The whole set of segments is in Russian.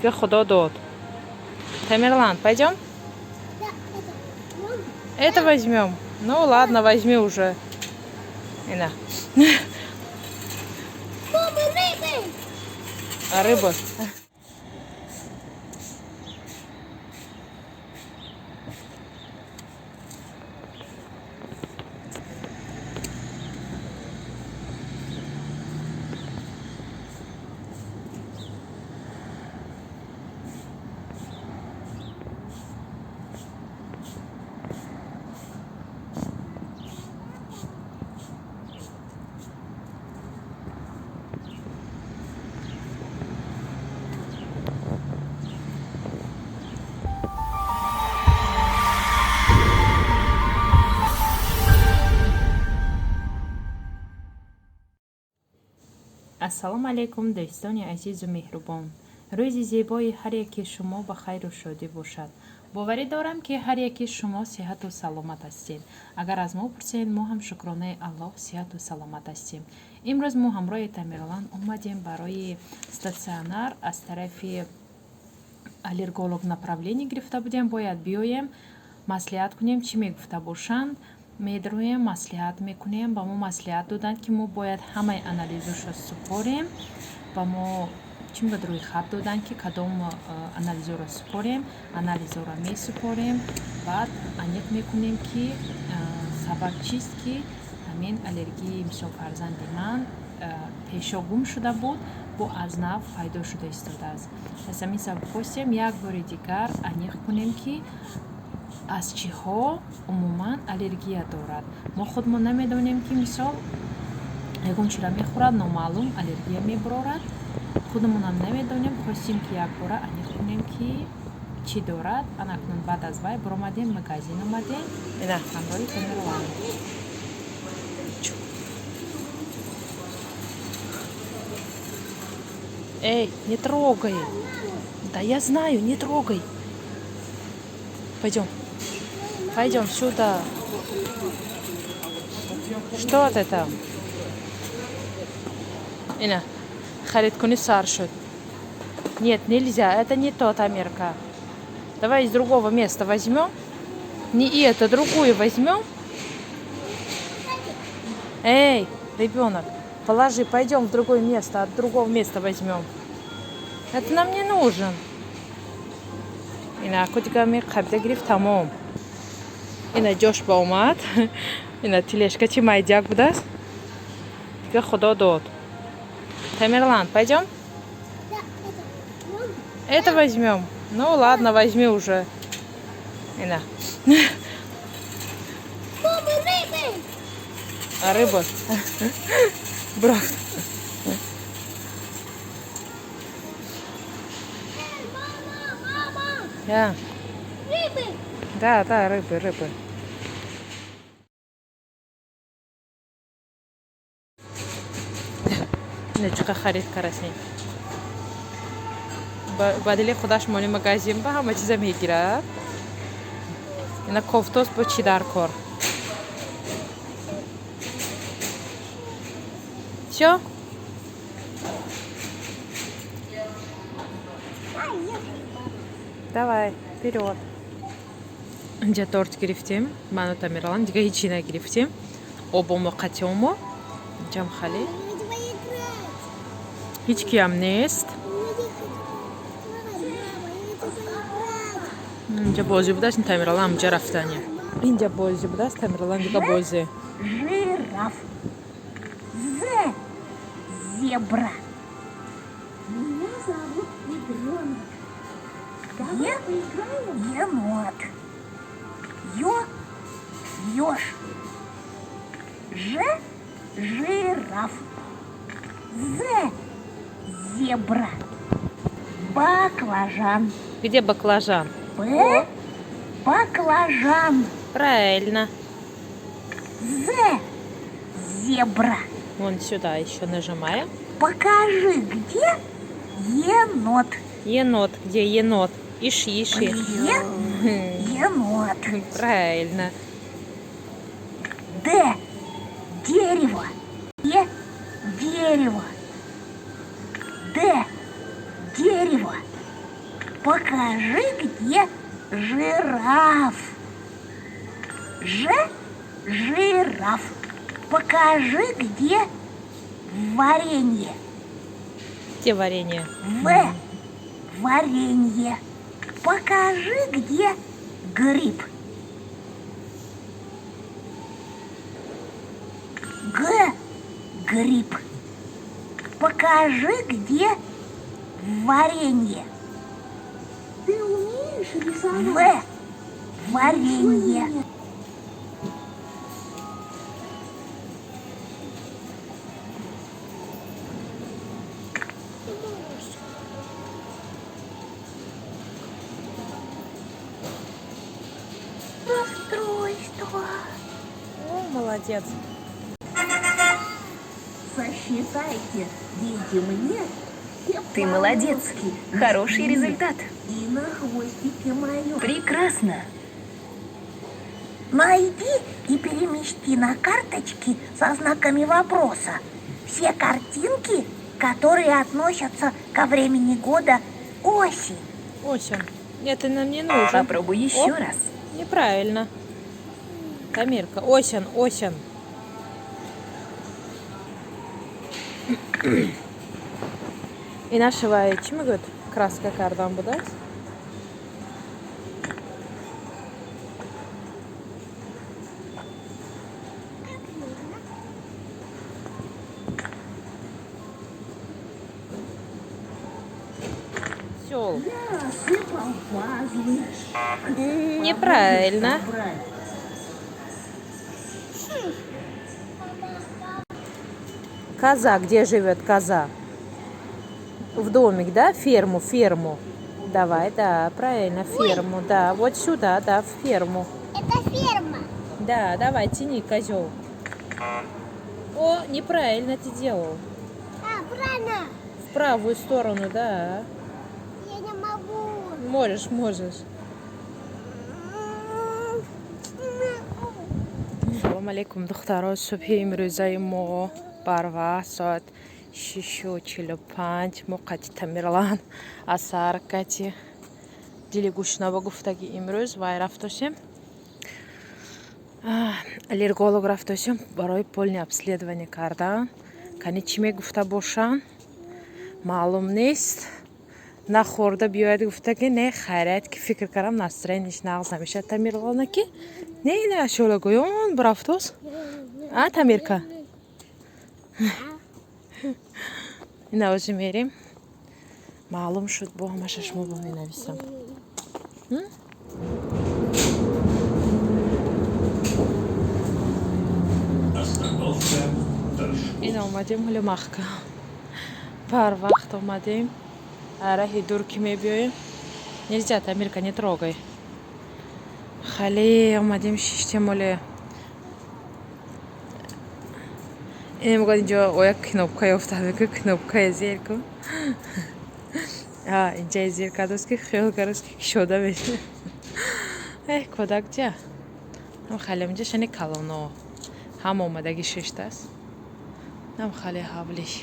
Худо дод. Тамерлан, пойдем? Это возьмем. Ну ладно, возьми уже. Ина. А рыба? ассалому алейкум дӯстони азизу меҳрубон. рӯзи зебои ҳар яки шумо ба хайру шодӣ бошад. боварӣ дорам ки ҳар яки шумо сеҳату саломат ҳастед. агар аз мо пурсед, мо ҳам шукронаи аллоҳ сеҳату саломат ҳастем. имрӯз мо ҳамроҳи Тамерлан омадем барои статсионар. аз тарафи аллерголог направление гирифта будем. бояд биёем маслиҳат кунем чӣ мегуфта бошанд. медрӯем маслиҳат мекунем. ба мо маслиҳат доданд ки мо бояд ҳамаи анализушро супорем. ба мо чӣ мегӯяд рӯи хат доданд ки кадом анализорро супорем. анализорро месупорем. баъд аниқ мекунем ки сабаб чист ки ҳамин аллергии мисол фарзанди ман пешо гум шуда буд, бо аз нав пайдо шуда истодааст. аз ҳамин сабаб хостем як бори дигар аниқ кунем ки аз чиҳо умуман аллергия дорад. мо худмон намедонем ки мисол ягон чиро мехӯрад номаълум аллергия мебарорад. худмонам намедонем. хостем ки як бора аниқ кунем ки чӣ дорад. анакнун баъд аз вай биромадем, магазин омадем ҳамроҳи Тамерлан. Эй, не трогай. Да я знаю, не трогай. Пойдем. Пойдем сюда. Что ты там? Ина, харид куни сар шуд. Нет, нельзя, это не тот Америка. Давай из другого места возьмем. Не это, другую возьмем. Эй, ребенок, положи, пойдем в другое место, от другого места возьмем. Это нам не нужен. Ина кудигами қабда гирифт тамом. Ина ҷош ба омад. Ина тележка чӣ майдяк будааст. Дига худо дод. Тамерлан, пойдем? Это возьмем. Ну ладно, возьми уже. Ина. А рыба? Брат. Да. Рыбы! Да, рыбы. Не чука харид карасин. ба дили худаш моли магазин ба ҳама чиза мегирад. Ина кофтост бо чӣ дар кор. Всё? Давай, вперед. Инҷа торт гирифтем. Ману Тамерлан дига ҳичи нагирифтем. Обомо қатёмо. Инҷам хали. Ҳеч киам нест. Инҷа бозӣ будааст, Тамерлан инҷа рафтане. Инҷа бозӣ будааст, Тамерлан дига бозӣ. Жираф. Зебра. Меня зовут Тигренок. Давай поиграем. Енот. Ёж. Жираф. Зебра. Баклажан. Где баклажан? Баклажан. Правильно. Зебра. Вон сюда еще нажимаем. Покажи, где енот. Енот. Где енот? Иши. Енот. Правильно. Дерево. Дерево. Дерево. покажи, где жираф. Жираф. Покажи, где варенье. Где варенье? Варенье. Покажи, где гриб. Гриб. Покажи, где варенье. Ты умеешь рисовать? Варенье. Расстройство. О, молодец. Сосчитайте, видите мне все Ты молодец. полоски Хороший результат. и на хвостике моем. Прекрасно. Найди и перемести на карточки со знаками вопроса все картинки, которые относятся ко времени года осень. Осень. Это нам не нужен. Попробуй еще Оп. раз. Неправильно. Тамирка, осень. И нашивай, чем говорит, краска кардан будет? Сел. Я осыпал пазлы. Неправильно. Коза, где живет коза? В домик, да? Ферму. Давай, да, правильно, ферму, да. Вот сюда, да, в ферму. Это ферма. Да, давай, тяни, козел. О, неправильно ты делал. Правильно. В правую сторону, да. Я не могу. Можешь. Салом алейкум, духтаро. Субҳи имрӯзаи мо барва соат 6:45 муқати Тамерлан аз ҳаракати дили гӯшнаба гуфтаги имрӯз вай рафтошем аллерголог рафтошем барои полни обследование кардан. Кани чӣ мегуфта бошанд маълум нест. Нахӯрда биёяд гуфтаги не хайрият ки фикр кардам настроенияш нағз намешад. Тамерлана ки не ашола гӯён барафтос Тамирка ина ӯзи мерим. Маълум шуд бо ҳамаша шумо бо менависам. ина омадем ҳоли махка бар вақт омадем раҳи дур ки мебиёем нельзя Тамирка не трогай. Хали омадем шиштем оле мегӯяд инҷо як кнопка ёфтам кнопкаи зерку инҷаи зеркадост ки хиёл кардаст ки кушода мешавад. кӯдак ҷа ам хали инҷа шани калоно ҳам омадаги шиштаст ам хали ҳавлиш.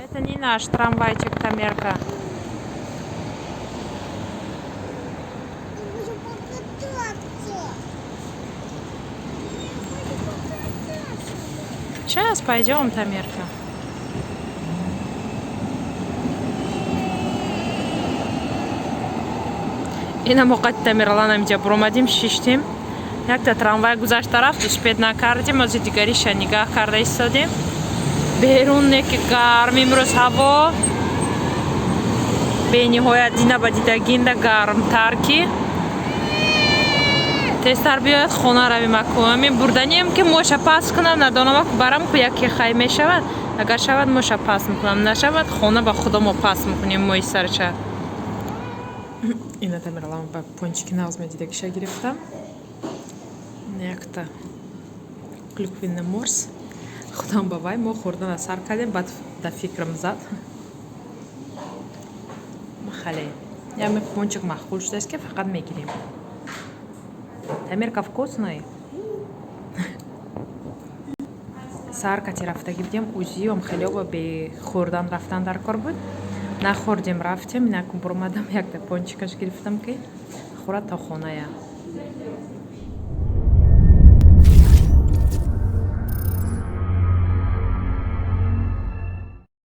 Это не наш трамвайчик, Тамерка. Я хочу покататься. Сейчас пойдем, Тамерка. ина моқати Тамерланам инҷа буромадим шиштем. Якта трамвай гузашта рафт успед накардим. ози дигариша нигаҳ карда истодем. берун неки гарм имрӯз ҳаво бениҳоят дина ба дидагинда гармтар ки тезтар биёяд хона равим акуамин бурданием ки моша пас кунам надонам барам ку яке хай мешавад. Агар шавад моша пас мекунам, нашавад хона ба худо мо пас мекунем мои сарча. ина Тамерлан ба пончики нағз медидагиша гирифтам. якта клюквенный морс худам ба вай мо хӯрдана сар кардем баъд да фикрам зад. хале яме пончик махкул шудааст ки фақат мегирем. Тамирка вкусный. саркати рафтагӣ будем ӯзиём хелеоба бе хӯрдан рафтан дар кор буд. Нахӯрдем рафтем, инак буромадам якта пончикаш гирифтам ки хӯра то хоная.